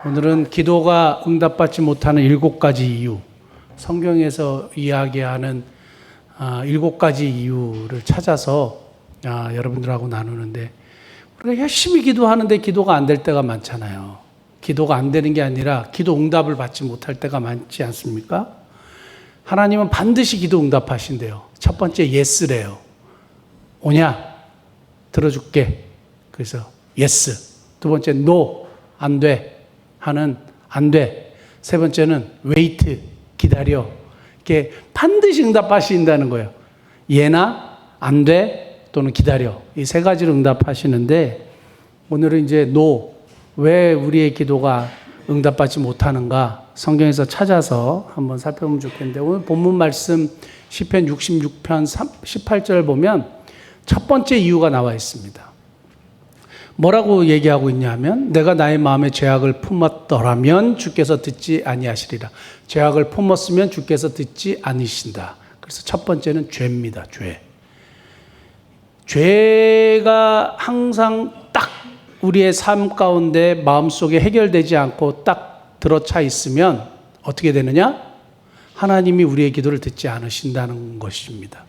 오늘은 기도가 응답받지 못하는 7가지 이유, 성경에서 이야기하는 7가지 이유를 찾아서 여러분들하고 나누는데, 우리가 열심히 기도하는데 기도가 안 될 때가 많잖아요. 기도가 안 되는 게 아니라 기도 응답을 받지 못할 때가 많지 않습니까? 하나님은 반드시 기도 응답하신대요. 첫 번째 예스래요. 오냐? 들어줄게. 그래서 예스. 두 번째 노. 안 돼. 하는 안 돼. 세 번째는 웨이트, 기다려. 이게 반드시 응답하신다는 거예요. 예나 안 돼 또는 기다려. 이 세 가지로 응답하시는데, 오늘은 이제 노, 왜 우리의 기도가 응답받지 못하는가 성경에서 찾아서 한번 살펴보면 좋겠는데, 오늘 본문 말씀 시편 66편 18절 보면 첫 번째 이유가 나와 있습니다. 뭐라고 얘기하고 있냐면, 내가 나의 마음에 죄악을 품었더라면 주께서 듣지 아니하시리라. 죄악을 품었으면 주께서 듣지 않으신다. 그래서 첫 번째는 죄입니다. 죄가 항상 딱 우리의 삶 가운데 마음속에 해결되지 않고 딱 들어차 있으면 어떻게 되느냐? 하나님이 우리의 기도를 듣지 않으신다는 것입니다.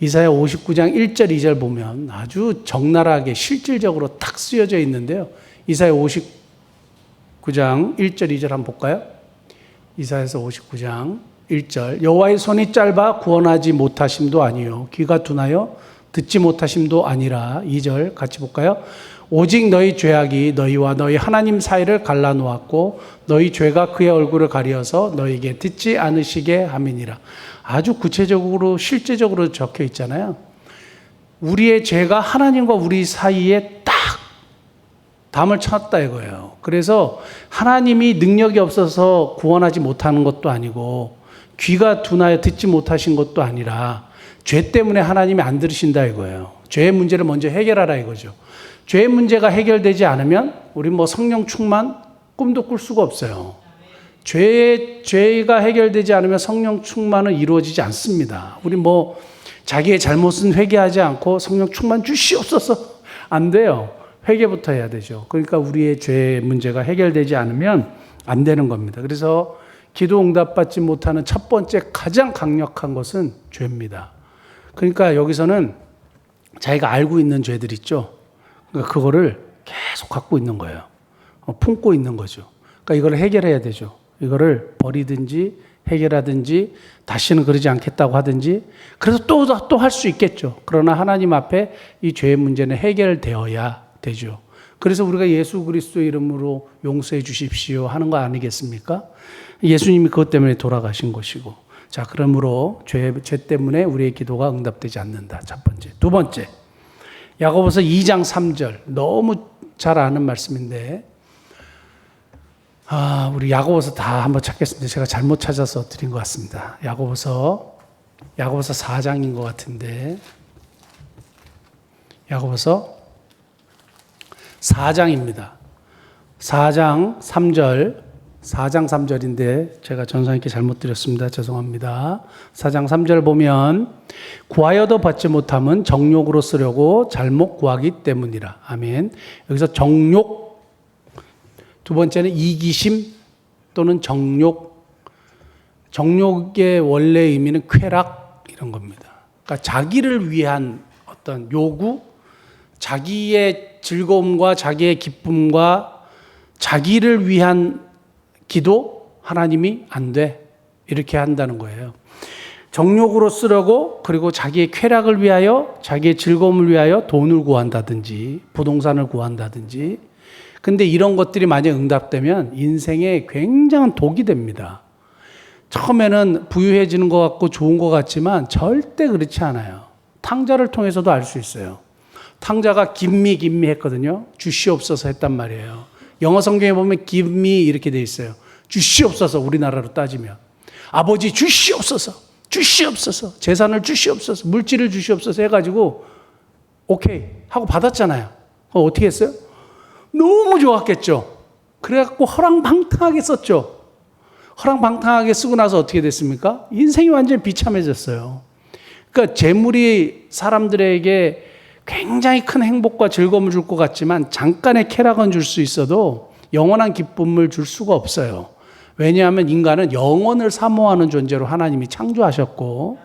이사야 59장 1절 2절 보면 아주 적나라하게 실질적으로 딱 쓰여져 있는데요. 이사야 59장 1절 2절 한번 볼까요? 이사야서 59장 1절. 여호와의 손이 짧아 구원하지 못하심도 아니요 귀가 둔하여 듣지 못하심도 아니라. 2절 같이 볼까요? 오직 너희 죄악이 너희와 너희 하나님 사이를 갈라놓았고 너희 죄가 그의 얼굴을 가려서 너희에게 듣지 않으시게 함이니라. 아주 구체적으로 실제적으로 적혀 있잖아요. 우리의 죄가 하나님과 우리 사이에 딱 담을 쳤다 이거예요. 그래서 하나님이 능력이 없어서 구원하지 못하는 것도 아니고 귀가 둔하여 듣지 못하신 것도 아니라 죄 때문에 하나님이 안 들으신다 이거예요. 죄의 문제를 먼저 해결하라 이거죠. 죄의 문제가 해결되지 않으면 우리 성령 충만 꿈도 꿀 수가 없어요. 죄가 해결되지 않으면 성령 충만은 이루어지지 않습니다. 우리 자기의 잘못은 회개하지 않고 성령 충만 주시옵소서 안 돼요. 회개부터 해야 되죠. 그러니까 우리의 죄의 문제가 해결되지 않으면 안 되는 겁니다. 그래서 기도 응답받지 못하는 첫 번째 가장 강력한 것은 죄입니다. 그러니까 여기서는 자기가 알고 있는 죄들 있죠. 그러니까 그거를 계속 갖고 있는 거예요. 품고 있는 거죠. 그러니까 이걸 해결해야 되죠. 이거를 버리든지 해결하든지 다시는 그러지 않겠다고 하든지, 그래서 또 할 수 있겠죠. 그러나 하나님 앞에 이 죄의 문제는 해결되어야 되죠. 그래서 우리가 예수 그리스도의 이름으로 용서해 주십시오 하는 거 아니겠습니까? 예수님이 그것 때문에 돌아가신 것이고. 자, 그러므로 죄 때문에 우리의 기도가 응답되지 않는다. 첫 번째. 두 번째, 야고보서 2장 3절. 너무 잘 아는 말씀인데, 우리 야고보서 다 한번 찾겠습니다. 제가 잘못 찾아서 드린 것 같습니다. 야고보서 4장인 것 같은데, 야고보서 4장입니다. 4장 3절인데 제가 전사님께 잘못 드렸습니다. 죄송합니다. 4장 3절 보면, 구하여도 받지 못함은 정욕으로 쓰려고 잘못 구하기 때문이라. 아멘. 여기서 정욕, 두 번째는 이기심 또는 정욕. 정욕의 원래 의미는 쾌락 이런 겁니다. 그러니까 자기를 위한 어떤 요구, 자기의 즐거움과 자기의 기쁨과 자기를 위한 기도, 하나님이 안 돼. 이렇게 한다는 거예요. 정욕으로 쓰려고, 그리고 자기의 쾌락을 위하여, 자기의 즐거움을 위하여 돈을 구한다든지 부동산을 구한다든지. 근데 이런 것들이 만약 응답되면 인생에 굉장한 독이 됩니다. 처음에는 부유해지는 것 같고 좋은 것 같지만 절대 그렇지 않아요. 탕자를 통해서도 알 수 있어요. 탕자가 give me 했거든요. 주시옵소서 했단 말이에요. 영어 성경에 보면 give me 이렇게 돼 있어요. 주시옵소서, 우리나라로 따지면. 아버지 주시옵소서, 주시옵소서, 재산을 주시옵소서, 물질을 주시옵소서 해가지고 오케이 하고 받았잖아요. 어떻게 했어요? 너무 좋았겠죠. 그래갖고 허랑방탕하게 썼죠. 허랑방탕하게 쓰고 나서 어떻게 됐습니까? 인생이 완전히 비참해졌어요. 그러니까 재물이 사람들에게 굉장히 큰 행복과 즐거움을 줄 것 같지만 잠깐의 쾌락은 줄 수 있어도 영원한 기쁨을 줄 수가 없어요. 왜냐하면 인간은 영원을 사모하는 존재로 하나님이 창조하셨고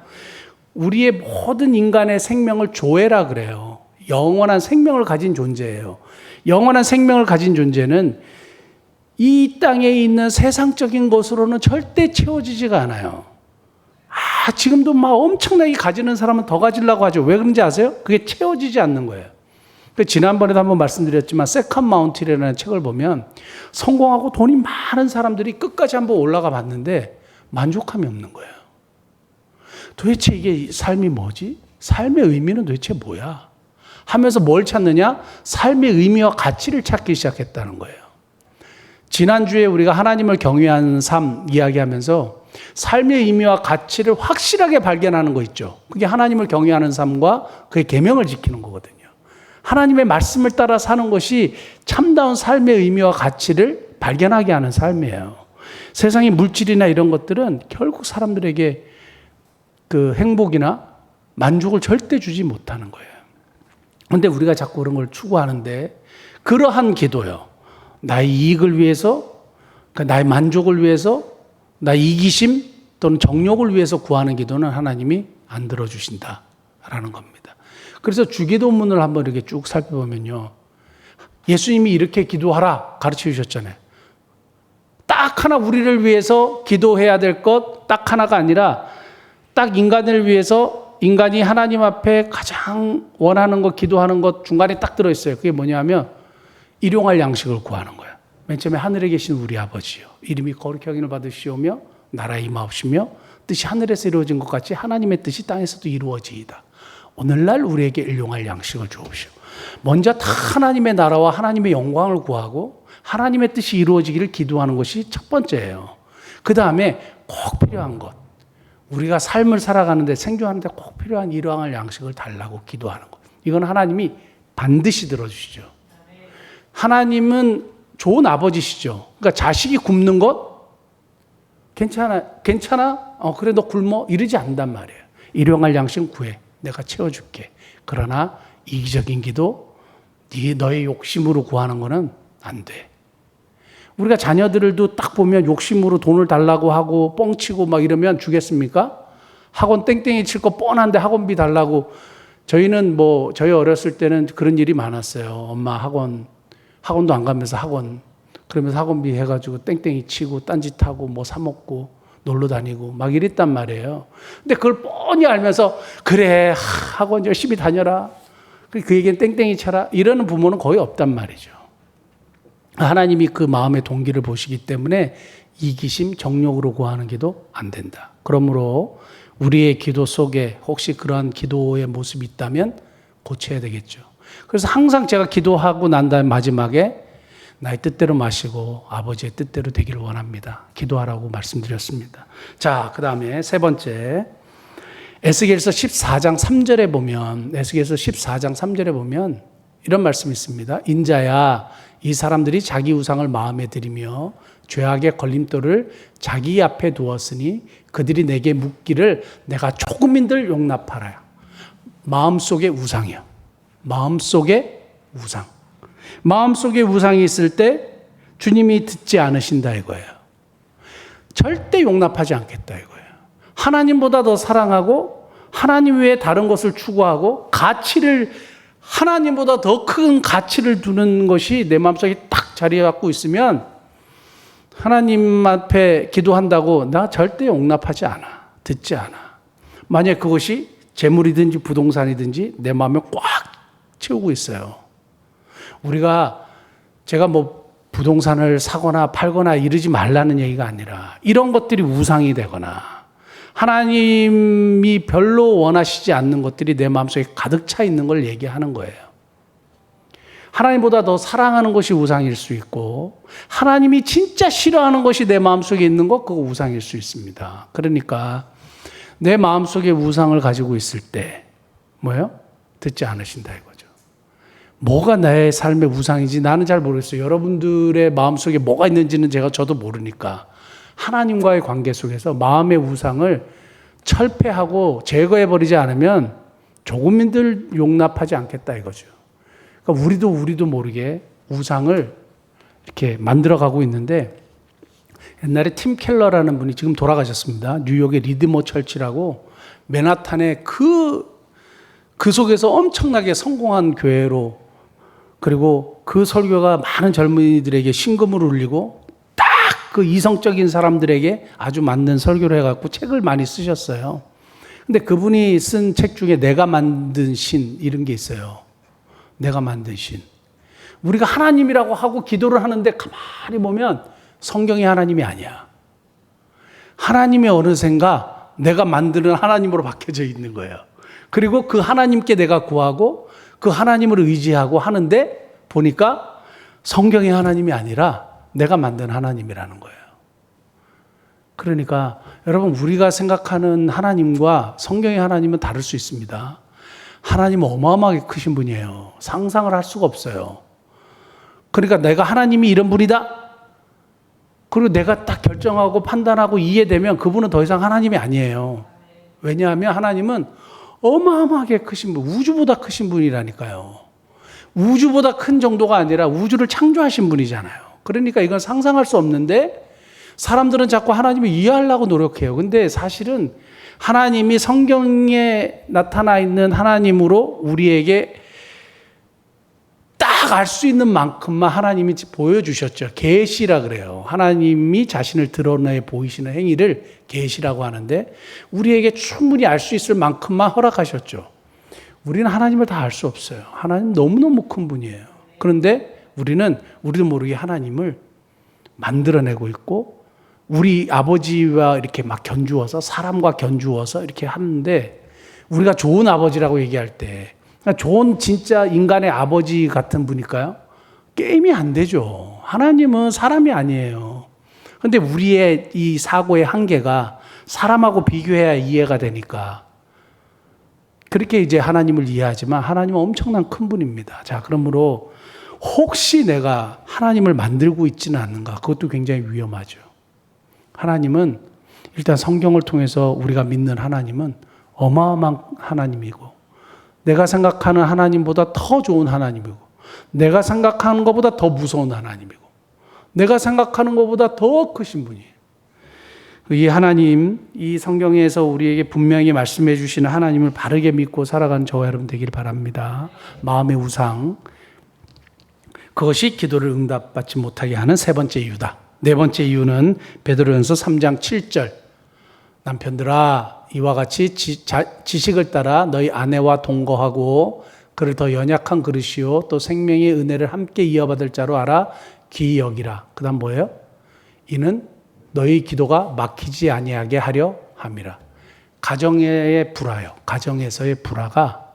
우리의 모든 인간의 생명을 조회라 그래요. 영원한 생명을 가진 존재예요. 영원한 생명을 가진 존재는 이 땅에 있는 세상적인 것으로는 절대 채워지지가 않아요. 지금도 막 엄청나게 가지는 사람은 더 가지려고 하죠. 왜 그런지 아세요? 그게 채워지지 않는 거예요. 지난번에도 한번 말씀드렸지만 세컨 마운틴이라는 책을 보면 성공하고 돈이 많은 사람들이 끝까지 한번 올라가 봤는데 만족함이 없는 거예요. 도대체 이게 삶이 뭐지? 삶의 의미는 도대체 뭐야? 하면서 뭘 찾느냐? 삶의 의미와 가치를 찾기 시작했다는 거예요. 지난주에 우리가 하나님을 경외하는 삶 이야기하면서 삶의 의미와 가치를 확실하게 발견하는 거 있죠. 그게 하나님을 경외하는 삶과 그의 계명을 지키는 거거든요. 하나님의 말씀을 따라 사는 것이 참다운 삶의 의미와 가치를 발견하게 하는 삶이에요. 세상의 물질이나 이런 것들은 결국 사람들에게 그 행복이나 만족을 절대 주지 못하는 거예요. 그런데 우리가 자꾸 그런 걸 추구하는데 그러한 기도요. 나의 이익을 위해서, 나의 만족을 위해서, 나의 이기심 또는 정욕을 위해서 구하는 기도는 하나님이 안 들어주신다라는 겁니다. 그래서 주기도문을 한번 이렇게 쭉 살펴보면요. 예수님이 이렇게 기도하라 가르쳐 주셨잖아요. 딱 하나 우리를 위해서 기도해야 될 것 딱 하나가 아니라 딱 인간을 위해서 인간이 하나님 앞에 가장 원하는 것, 기도하는 것 중간에 딱 들어있어요. 그게 뭐냐면 일용할 양식을 구하는 거예요. 맨 처음에 하늘에 계신 우리 아버지요. 이름이 거룩히 여김을 받으시오며 나라에 임하옵시며 뜻이 하늘에서 이루어진 것 같이 하나님의 뜻이 땅에서도 이루어지이다. 오늘날 우리에게 일용할 양식을 주옵시오. 먼저 다 하나님의 나라와 하나님의 영광을 구하고 하나님의 뜻이 이루어지기를 기도하는 것이 첫 번째예요. 그 다음에 꼭 필요한 것. 우리가 삶을 살아가는데 생존하는데 꼭 필요한 일용할 양식을 달라고 기도하는 것. 이건 하나님이 반드시 들어주시죠. 하나님은 좋은 아버지시죠. 그러니까 자식이 굶는 것 괜찮아? 그래 너 굶어? 이러지 않단 말이에요. 일용할 양식 구해. 내가 채워줄게. 그러나 이기적인 기도, 너의 욕심으로 구하는 거는 안 돼. 우리가 자녀들도 딱 보면 욕심으로 돈을 달라고 하고 뻥치고 막 이러면 주겠습니까? 학원 땡땡이 칠 거 뻔한데 학원비 달라고. 저희는 저희 어렸을 때는 그런 일이 많았어요. 엄마 학원도 안 가면서 그러면서 학원비 해가지고 땡땡이 치고 딴짓하고 사 먹고 놀러 다니고 막 이랬단 말이에요. 근데 그걸 뻔히 알면서 그래 학원 열심히 다녀라. 그 얘기는 땡땡이 쳐라. 이러는 부모는 거의 없단 말이죠. 하나님이 그 마음의 동기를 보시기 때문에 이기심, 정욕으로 구하는 기도 안 된다. 그러므로 우리의 기도 속에 혹시 그러한 기도의 모습이 있다면 고쳐야 되겠죠. 그래서 항상 제가 기도하고 난 다음 마지막에 나의 뜻대로 마시고 아버지의 뜻대로 되기를 원합니다. 기도하라고 말씀드렸습니다. 자, 그 다음에 세 번째 에스겔서 14장 3절에 보면 이런 말씀이 있습니다. 인자야 이 사람들이 자기 우상을 마음에 들이며 죄악의 걸림돌을 자기 앞에 두었으니 그들이 내게 묻기를 내가 조금인들 용납하라. 마음속에 우상이요. 마음속에 우상이 있을 때 주님이 듣지 않으신다 이거예요. 절대 용납하지 않겠다 이거예요. 하나님보다 더 사랑하고 하나님 외에 다른 것을 추구하고 하나님보다 더 큰 가치를 두는 것이 내 마음속에 딱 자리 갖고 있으면 하나님 앞에 기도한다고 나 절대 용납하지 않아. 듣지 않아. 만약 그것이 재물이든지 부동산이든지 내 마음에 꽉 채우고 있어요. 제가 부동산을 사거나 팔거나 이러지 말라는 얘기가 아니라 이런 것들이 우상이 되거나 하나님이 별로 원하시지 않는 것들이 내 마음속에 가득 차 있는 걸 얘기하는 거예요. 하나님보다 더 사랑하는 것이 우상일 수 있고 하나님이 진짜 싫어하는 것이 내 마음속에 있는 것, 그거 우상일 수 있습니다. 그러니까 내 마음속에 우상을 가지고 있을 때 듣지 않으신다 이거죠. 뭐가 나의 삶의 우상인지 나는 잘 모르겠어요. 여러분들의 마음속에 뭐가 있는지는 저도 모르니까 하나님과의 관계 속에서 마음의 우상을 철폐하고 제거해버리지 않으면 조금인들 용납하지 않겠다 이거죠. 그러니까 우리도 모르게 우상을 이렇게 만들어가고 있는데 옛날에 팀 켈러라는 분이 지금 돌아가셨습니다. 뉴욕의 리드모 철치라고 맨하탄의 그 속에서 엄청나게 성공한 교회로 그리고 그 설교가 많은 젊은이들에게 심금을 울리고 딱 그 이성적인 사람들에게 아주 맞는 설교를 해갖고 책을 많이 쓰셨어요. 근데 그분이 쓴 책 중에 내가 만든 신 이런 게 있어요. 내가 만든 신. 우리가 하나님이라고 하고 기도를 하는데 가만히 보면 성경이 하나님이 아니야. 하나님의 어느샌가 내가 만드는 하나님으로 바뀌어져 있는 거예요. 그리고 그 하나님께 내가 구하고 그 하나님을 의지하고 하는데 보니까 성경의 하나님이 아니라 내가 만든 하나님이라는 거예요. 그러니까 여러분 우리가 생각하는 하나님과 성경의 하나님은 다를 수 있습니다. 하나님은 어마어마하게 크신 분이에요. 상상을 할 수가 없어요. 그러니까 내가 하나님이 이런 분이다. 그리고 내가 딱 결정하고 판단하고 이해되면 그분은 더 이상 하나님이 아니에요. 왜냐하면 하나님은 어마어마하게 크신 분, 우주보다 크신 분이라니까요. 우주보다 큰 정도가 아니라 우주를 창조하신 분이잖아요. 그러니까 이건 상상할 수 없는데 사람들은 자꾸 하나님을 이해하려고 노력해요. 근데 사실은 하나님이 성경에 나타나 있는 하나님으로 우리에게 딱 알 수 있는 만큼만 하나님이 보여주셨죠. 계시라 그래요. 하나님이 자신을 드러내 보이시는 행위를 계시라고 하는데 우리에게 충분히 알 수 있을 만큼만 허락하셨죠. 우리는 하나님을 다 알 수 없어요. 하나님 너무너무 큰 분이에요. 그런데 우리는 우리도 모르게 하나님을 만들어내고 있고 우리 아버지와 이렇게 막 견주어서 사람과 견주어서 이렇게 하는데 우리가 좋은 아버지라고 얘기할 때 좋은 진짜 인간의 아버지 같은 분일까요? 게임이 안 되죠. 하나님은 사람이 아니에요. 그런데 우리의 이 사고의 한계가 사람하고 비교해야 이해가 되니까 그렇게 이제 하나님을 이해하지만 하나님은 엄청난 큰 분입니다. 자, 그러므로 혹시 내가 하나님을 만들고 있지는 않는가? 그것도 굉장히 위험하죠. 하나님은 일단 성경을 통해서 우리가 믿는 하나님은 어마어마한 하나님이고 내가 생각하는 하나님보다 더 좋은 하나님이고 내가 생각하는 것보다 더 무서운 하나님이고 내가 생각하는 것보다 더 크신 분이에요. 이 하나님, 이 성경에서 우리에게 분명히 말씀해 주시는 하나님을 바르게 믿고 살아가는 저와 여러분 되길 바랍니다. 마음의 우상, 그것이 기도를 응답받지 못하게 하는 세 번째 이유다. 네 번째 이유는 베드로전서 3장 7절 남편들아 이와 같이 지식을 따라 너희 아내와 동거하고 그를 더 연약한 그릇이요 또 생명의 은혜를 함께 이어받을 자로 알아 귀히 여기라. 그 다음 뭐예요? 이는 너희 기도가 막히지 아니하게 하려 함이라. 가정의 불화요. 가정에서의 불화가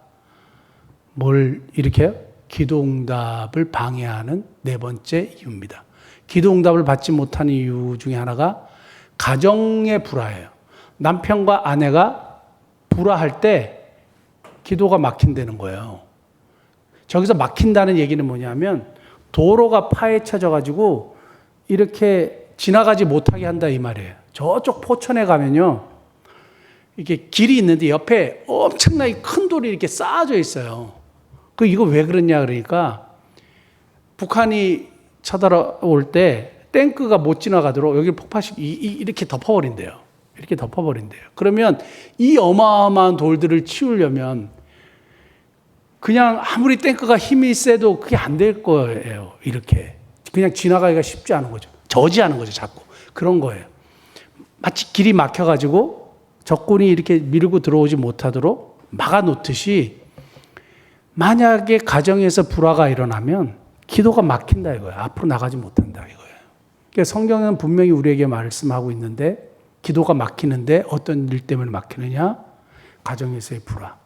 뭘 일으켜요? 기도응답을 방해하는 네 번째 이유입니다. 기도응답을 받지 못하는 이유 중에 하나가 가정의 불화예요. 남편과 아내가 불화할 때 기도가 막힌다는 거예요. 저기서 막힌다는 얘기는 뭐냐면 도로가 파헤쳐져 가지고 이렇게 지나가지 못하게 한다 이 말이에요. 저쪽 포천에 가면요. 이렇게 길이 있는데 옆에 엄청나게 큰 돌이 이렇게 쌓아져 있어요. 이거 왜 그러냐 그러니까 북한이 쳐들어올 때 탱크가 못 지나가도록 여기 폭파시 이렇게 덮어버린대요. 이렇게 덮어버린대요. 그러면 이 어마어마한 돌들을 치우려면 그냥 아무리 탱크가 힘이 세도 그게 안 될 거예요. 이렇게 그냥 지나가기가 쉽지 않은 거죠. 저지하는 거죠. 자꾸 그런 거예요. 마치 길이 막혀가지고 적군이 이렇게 밀고 들어오지 못하도록 막아놓듯이 만약에 가정에서 불화가 일어나면 기도가 막힌다 이거예요. 앞으로 나가지 못한다 이거예요. 그러니까 성경은 분명히 우리에게 말씀하고 있는데 기도가 막히는데 어떤 일 때문에 막히느냐? 가정에서의 불화.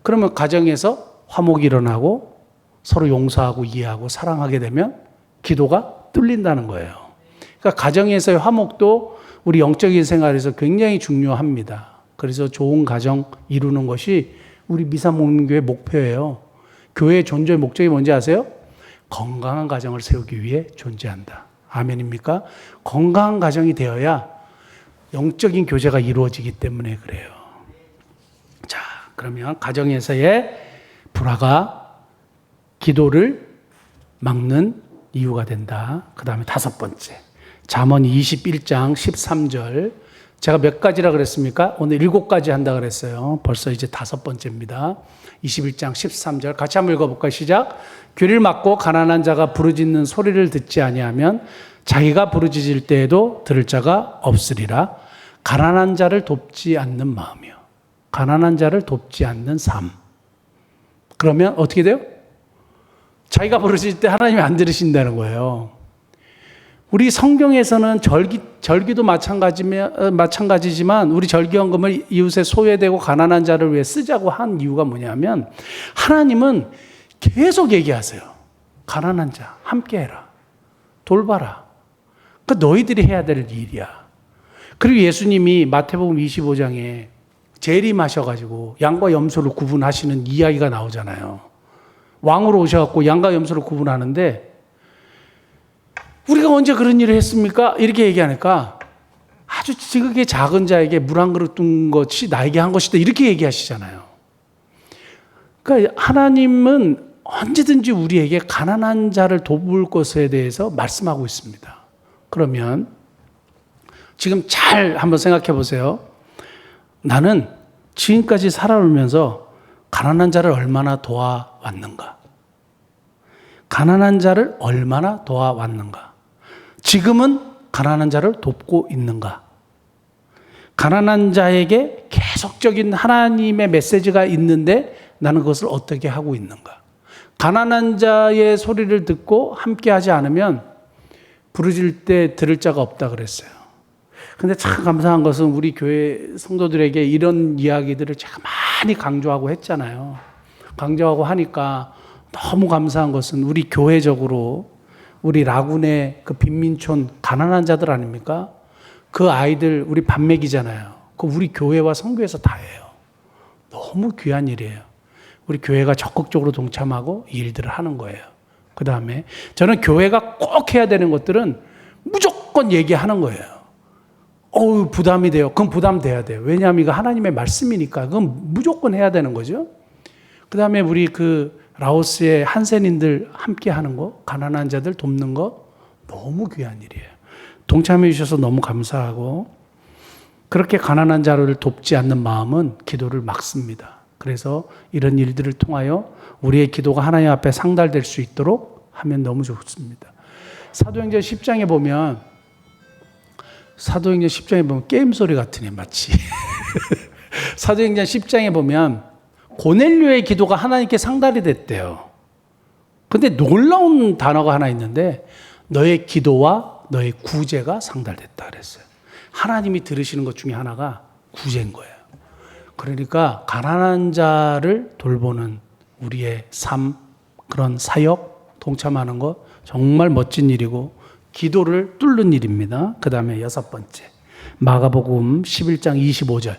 그러면 가정에서 화목이 일어나고 서로 용서하고 이해하고 사랑하게 되면 기도가 뚫린다는 거예요. 그러니까 가정에서의 화목도 우리 영적인 생활에서 굉장히 중요합니다. 그래서 좋은 가정 이루는 것이 우리 미사목련교회 목표예요. 교회의 존재의 목적이 뭔지 아세요? 건강한 가정을 세우기 위해 존재한다. 아멘입니까? 건강한 가정이 되어야 영적인 교제가 이루어지기 때문에 그래요. 자, 그러면 가정에서의 불화가 기도를 막는 이유가 된다. 그 다음에 다섯 번째, 잠언 21장 13절. 제가 몇 가지라 그랬습니까? 오늘 7가지 한다 그랬어요. 벌써 이제 다섯 번째입니다. 21장 13절 같이 한번 읽어볼까요? 시작. 귀를 막고 가난한 자가 부르짖는 소리를 듣지 아니하면 자기가 부르짖을 때에도 들을 자가 없으리라. 가난한 자를 돕지 않는 마음이요, 가난한 자를 돕지 않는 삶. 그러면 어떻게 돼요? 자기가 부르짖을 때 하나님이 안 들으신다는 거예요. 우리 성경에서는 절기도 마찬가지지만 우리 절기헌금을 이웃에 소외되고 가난한 자를 위해 쓰자고 한 이유가 뭐냐면 하나님은 계속 얘기하세요. 가난한 자 함께해라, 돌봐라. 그러니까 너희들이 해야 될 일이야. 그리고 예수님이 마태복음 25장에 재림하셔가지고 양과 염소를 구분하시는 이야기가 나오잖아요. 왕으로 오셔갖고 양과 염소를 구분하는데 우리가 언제 그런 일을 했습니까? 이렇게 얘기하니까 아주 지극히 작은 자에게 물 한 그릇 둔 것이 나에게 한 것이다, 이렇게 얘기하시잖아요. 그러니까 하나님은 언제든지 우리에게 가난한 자를 돕을 것에 대해서 말씀하고 있습니다. 그러면 지금 잘 한번 생각해 보세요. 나는 지금까지 살아오면서 가난한 자를 얼마나 도와왔는가? 가난한 자를 얼마나 도와왔는가? 지금은 가난한 자를 돕고 있는가? 가난한 자에게 계속적인 하나님의 메시지가 있는데 나는 그것을 어떻게 하고 있는가? 가난한 자의 소리를 듣고 함께 하지 않으면 부르짖을 때 들을 자가 없다 그랬어요. 근데 참 감사한 것은 우리 교회 성도들에게 이런 이야기들을 제가 많이 강조하고 했잖아요. 강조하고 하니까 너무 감사한 것은 우리 교회적으로 우리 라군의 그 빈민촌 가난한 자들 아닙니까? 그 아이들 우리 밥 먹이잖아요. 그 우리 교회와 선교에서 다 해요. 너무 귀한 일이에요. 우리 교회가 적극적으로 동참하고 이 일들을 하는 거예요. 그 다음에 저는 교회가 꼭 해야 되는 것들은 무조건 얘기하는 거예요. 부담이 돼요. 그건 부담돼야 돼요. 왜냐하면 이거 하나님의 말씀이니까 그건 무조건 해야 되는 거죠. 그 다음에 우리 그 라오스의 한센인들 함께 하는 거, 가난한 자들 돕는 거 너무 귀한 일이에요. 동참해 주셔서 너무 감사하고, 그렇게 가난한 자를 돕지 않는 마음은 기도를 막습니다. 그래서 이런 일들을 통하여 우리의 기도가 하나님 앞에 상달될 수 있도록 하면 너무 좋습니다. 사도행전 10장에 보면 게임 소리 같으네, 마치. 사도행전 10장에 보면 고넬료의 기도가 하나님께 상달이 됐대요. 근데 놀라운 단어가 하나 있는데 너의 기도와 너의 구제가 상달됐다 그랬어요. 하나님이 들으시는 것 중에 하나가 구제인 거예요. 그러니까 가난한 자를 돌보는 우리의 삶, 그런 사역, 동참하는 것 정말 멋진 일이고 기도를 뚫는 일입니다. 그 다음에 여섯 번째, 마가복음 11장 25절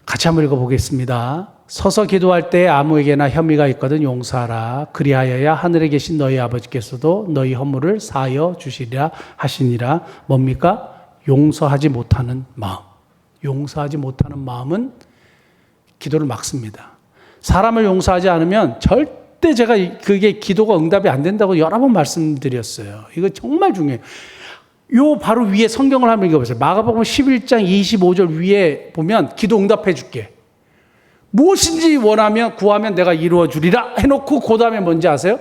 같이 한번 읽어보겠습니다. 서서 기도할 때 아무에게나 혐의가 있거든 용서하라. 그리하여야 하늘에 계신 너희 아버지께서도 너희 허물을 사하여 주시리라 하시니라. 뭡니까? 용서하지 못하는 마음. 용서하지 못하는 마음은 기도를 막습니다. 사람을 용서하지 않으면 절대 제가 그게 기도가 응답이 안 된다고 여러 번 말씀드렸어요. 이거 정말 중요해요. 요 바로 위에 성경을 한번 읽어보세요. 마가복음 11장 25절 위에 보면 기도 응답해 줄게. 무엇인지 원하면 구하면 내가 이루어 주리라 해놓고 그 다음에 뭔지 아세요?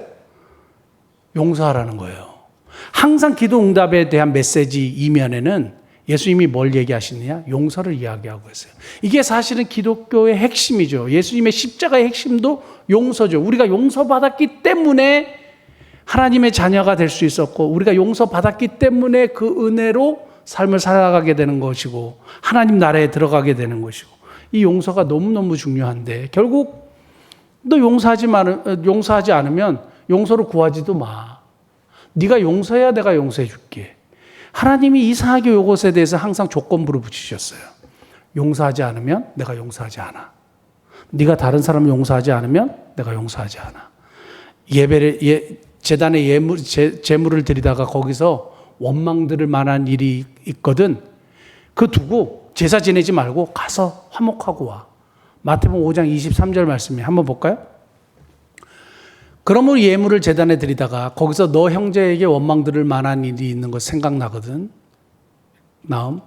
용서하라는 거예요. 항상 기도 응답에 대한 메시지 이면에는 예수님이 뭘 얘기하시느냐? 용서를 이야기하고 있어요. 이게 사실은 기독교의 핵심이죠. 예수님의 십자가의 핵심도 용서죠. 우리가 용서받았기 때문에 하나님의 자녀가 될 수 있었고, 우리가 용서받았기 때문에 그 은혜로 삶을 살아가게 되는 것이고 하나님 나라에 들어가게 되는 것이고, 이 용서가 너무너무 중요한데 결국 너 용서하지 않으면 용서를 구하지도 마. 네가 용서해야 내가 용서해 줄게. 하나님이 이상하게 이것에 대해서 항상 조건부를 붙이셨어요. 용서하지 않으면 내가 용서하지 않아. 네가 다른 사람을 용서하지 않으면 내가 용서하지 않아. 재단에 제물을 드리다가 거기서 원망 들을 만한 일이 있거든. 그거 두고 제사 지내지 말고 가서 화목하고 와. 마태복음 5장 23절 말씀이 한번 볼까요? 그러므로 예물을 제단에 드리다가 거기서 너 형제에게 원망 들을 만한 일이 있는 거 생각나거든. 나음.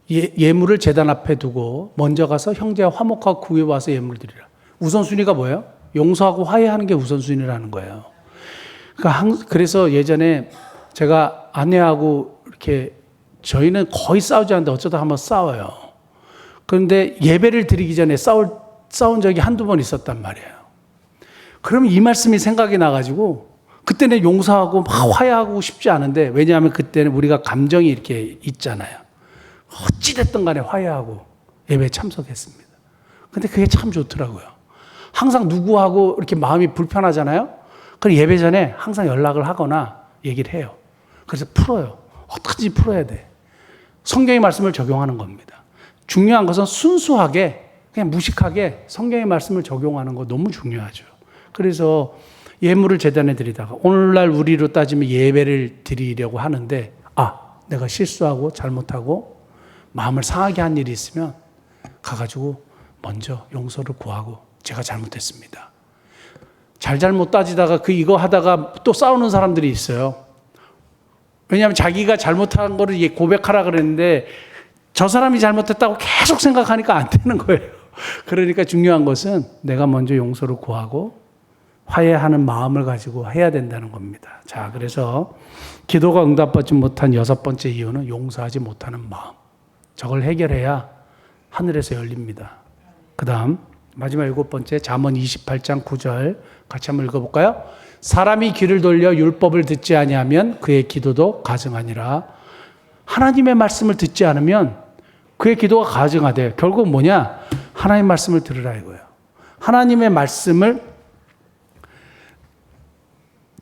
예물을 제단 앞에 두고 먼저 가서 형제와 화목하고 구해와서 예물 드리라. 우선순위가 뭐예요? 용서하고 화해하는 게 우선순위라는 거예요. 그래서 예전에 제가 아내하고 이렇게 저희는 거의 싸우지 않는데 어쩌다 한번 싸워요. 그런데 예배를 드리기 전에 싸운 적이 한두 번 있었단 말이에요. 그러면 이 말씀이 생각이 나가지고 그때는 용서하고 막 화해하고 싶지 않은데, 왜냐하면 그때는 우리가 감정이 이렇게 있잖아요. 어찌됐든 간에 화해하고 예배에 참석했습니다. 근데 그게 참 좋더라고요. 항상 누구하고 이렇게 마음이 불편하잖아요. 그럼 예배 전에 항상 연락을 하거나 얘기를 해요. 그래서 풀어요. 어떻게든지 풀어야 돼. 성경의 말씀을 적용하는 겁니다. 중요한 것은 순수하게 그냥 무식하게 성경의 말씀을 적용하는 거 너무 중요하죠. 그래서 예물을 제단에 드리다가 오늘날 우리로 따지면 예배를 드리려고 하는데, 내가 실수하고 잘못하고 마음을 상하게 한 일이 있으면 가가지고 먼저 용서를 구하고 제가 잘못했습니다. 잘못 따지다가 이거 하다가 또 싸우는 사람들이 있어요. 왜냐하면 자기가 잘못한 거를 고백하라 그랬는데 저 사람이 잘못했다고 계속 생각하니까 안 되는 거예요. 그러니까 중요한 것은 내가 먼저 용서를 구하고 화해하는 마음을 가지고 해야 된다는 겁니다. 자, 그래서 기도가 응답받지 못한 6번째 이유는 용서하지 못하는 마음. 저걸 해결해야 하늘에서 열립니다. 그 다음 마지막 7번째, 잠언 28장 9절 같이 한번 읽어볼까요? 사람이 귀를 돌려 율법을 듣지 아니하면 그의 기도도 가증하니라. 하나님의 말씀을 듣지 않으면 그의 기도가 가증하대. 결국 뭐냐? 하나님의 말씀을 들으라 이거예요. 하나님의 말씀을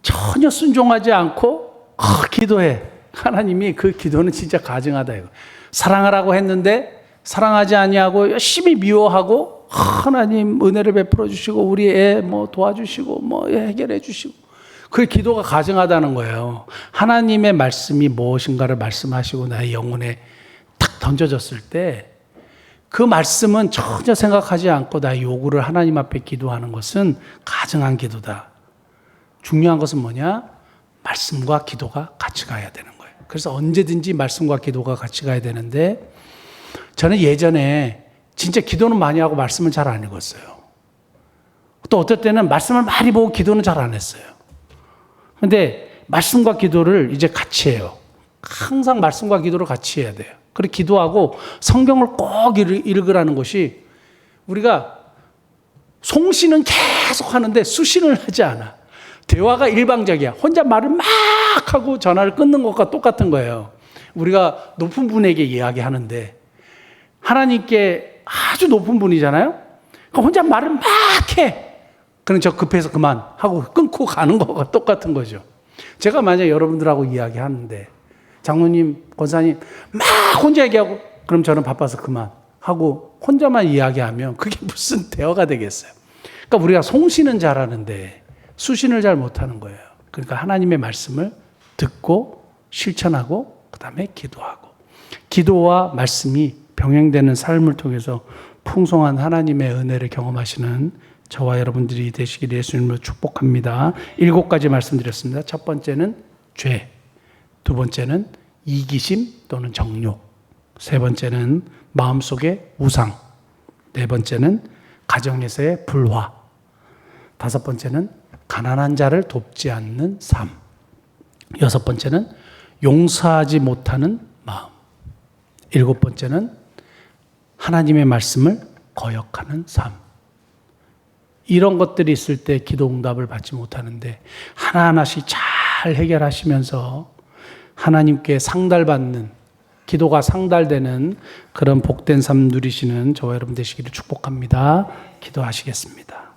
전혀 순종하지 않고 기도해. 하나님이 그 기도는 진짜 가증하다 이거. 사랑하라고 했는데 사랑하지 아니하고 열심히 미워하고 하나님 은혜를 베풀어 주시고 우리 애 도와주시고 해결해 주시고 그 기도가 가증하다는 거예요. 하나님의 말씀이 무엇인가를 말씀하시고 나의 영혼에 탁 던져졌을 때 그 말씀은 전혀 생각하지 않고 나의 요구를 하나님 앞에 기도하는 것은 가증한 기도다. 중요한 것은 뭐냐? 말씀과 기도가 같이 가야 되는 거예요. 그래서 언제든지 말씀과 기도가 같이 가야 되는데, 저는 예전에 진짜 기도는 많이 하고 말씀을 잘 안 읽었어요. 또 어떨 때는 말씀을 많이 보고 기도는 잘 안 했어요. 그런데 말씀과 기도를 이제 같이 해요. 항상 말씀과 기도를 같이 해야 돼요. 그리고 기도하고 성경을 꼭 읽으라는 것이, 우리가 송신은 계속 하는데 수신을 하지 않아. 대화가 일방적이야. 혼자 말을 막 하고 전화를 끊는 것과 똑같은 거예요. 우리가 높은 분에게 이야기하는데 하나님께 아주 높은 분이잖아요. 그러니까 혼자 말을 막 해. 그럼 저 급해서 그만하고 끊고 가는 것과 똑같은 거죠. 제가 만약 여러분들하고 이야기하는데 장로님, 권사님 막 혼자 얘기하고 그럼 저는 바빠서 그만하고 혼자만 이야기하면 그게 무슨 대화가 되겠어요. 그러니까 우리가 송신은 잘하는데 수신을 잘 못하는 거예요. 그러니까 하나님의 말씀을 듣고 실천하고 그 다음에 기도하고, 기도와 말씀이 병행되는 삶을 통해서 풍성한 하나님의 은혜를 경험하시는 저와 여러분들이 되시기를 예수님으로 축복합니다. 7가지 말씀드렸습니다. 첫 번째는 죄, 두 번째는 이기심 또는 정욕, 세 번째는 마음속의 우상, 네 번째는 가정에서의 불화, 다섯 번째는 가난한 자를 돕지 않는 삶, 여섯 번째는 용서하지 못하는 마음, 일곱 번째는 하나님의 말씀을 거역하는 삶. 이런 것들이 있을 때 기도 응답을 받지 못하는데 하나하나씩 잘 해결하시면서 하나님께 상달받는, 기도가 상달되는 그런 복된 삶 누리시는 저와 여러분 되시기를 축복합니다. 기도하시겠습니다.